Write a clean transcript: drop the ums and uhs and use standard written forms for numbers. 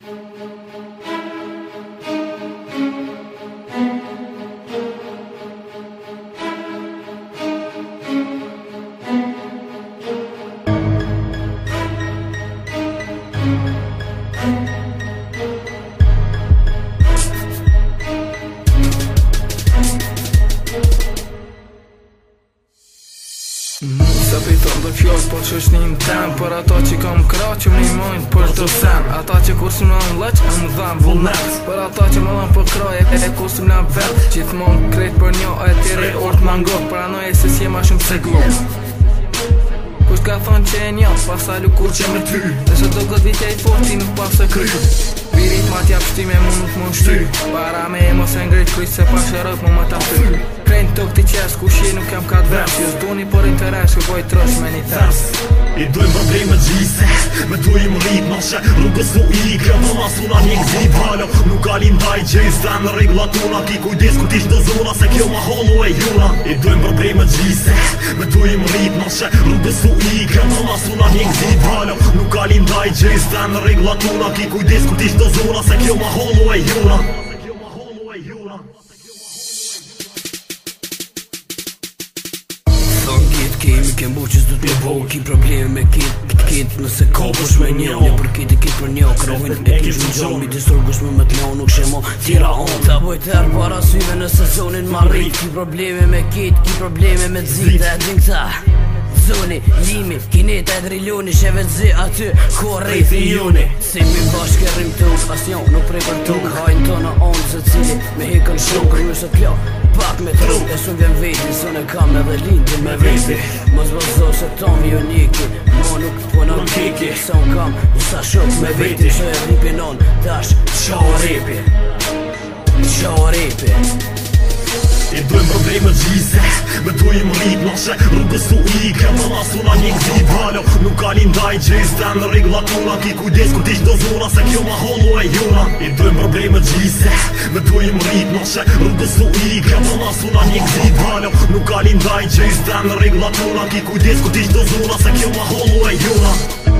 Se piton dhe fjallë po që është një tem Për ata që kam kra që më një mojnë për të sen Ata që kur së më në leq e më dhem vullnet Për ata që më dhem për kraj e kur së më në vet Gjithmon krejt për një e tjeri ort më ngok Për anoj e se si e ma shumë se glon Kusht ka thonë që e një pasa lukur që më ty Dhe që do këtë vitja i fort ti nuk pas e kry Birit ma t'ja pështime mu nuk më shty Para me e mos e ngrit kryt se pa shërëp mu më ta fry Krejnë të këti qes ku shi nuk jam ka dves Just duni për interes ku boj trosh me një thes I dojmë probleme gjise Me dojmë rrit nashe Rrugës u ikre Më masuna një këzi valo Nuk alin daj gjejs dhe në reglatuna Ki kujdes ku t'ish do zona Se kjo ma holo e juna I dojmë probleme gjise Me dojmë rrit nashe Rrugës u ikre Më masuna një këzi valo Nuk alin daj gjejs dhe në reglatuna Ki kujdes ku t'ish do zona Se kjo ma holo e juna Kemi kem bo që s'du t'me bo Ki probleme me kit nëse ka push me një Një për kit e kit për një Krovin e kish në gjon Mi distorgus me më t'lon nuk shemo tira on Ta boj tër para syve në sezonin ma rrit Ki probleme me kit, ki probleme me t'zit E din këta Zoni, limi, kineta e driloni Sheve t'zi aty, ku rrejt i juni Si mi bashke rrim tuk, as njo nuk prej për tuk Hajnë tonë onë zë cili me hikën shuk Rrës e t'lo, pak me truk E sun vjen veti, sun e kam edhe lindi me veti Mos bëzo se Tomi uniki Mo nuk t'pona kiki Se un kam sa shuk me veti Se e ripin on, dash, qao ripi Qao ripi I dojmë probleme gjise Me dojmë rrit nashe Rrugës u ikre Më masuna një këzi valo Nuk alin daj gjejs dhe në reglatuna Ki kujdes ku t'ish do zona Se kjo ma holo e juna I dojmë probleme gjise Me dojmë rrit nashe Rrugës u ikre Më masuna një këzi valo Nuk alin daj gjejs dhe në reglatuna Ki kujdes ku t'ish do zona Se kjo ma holo e juna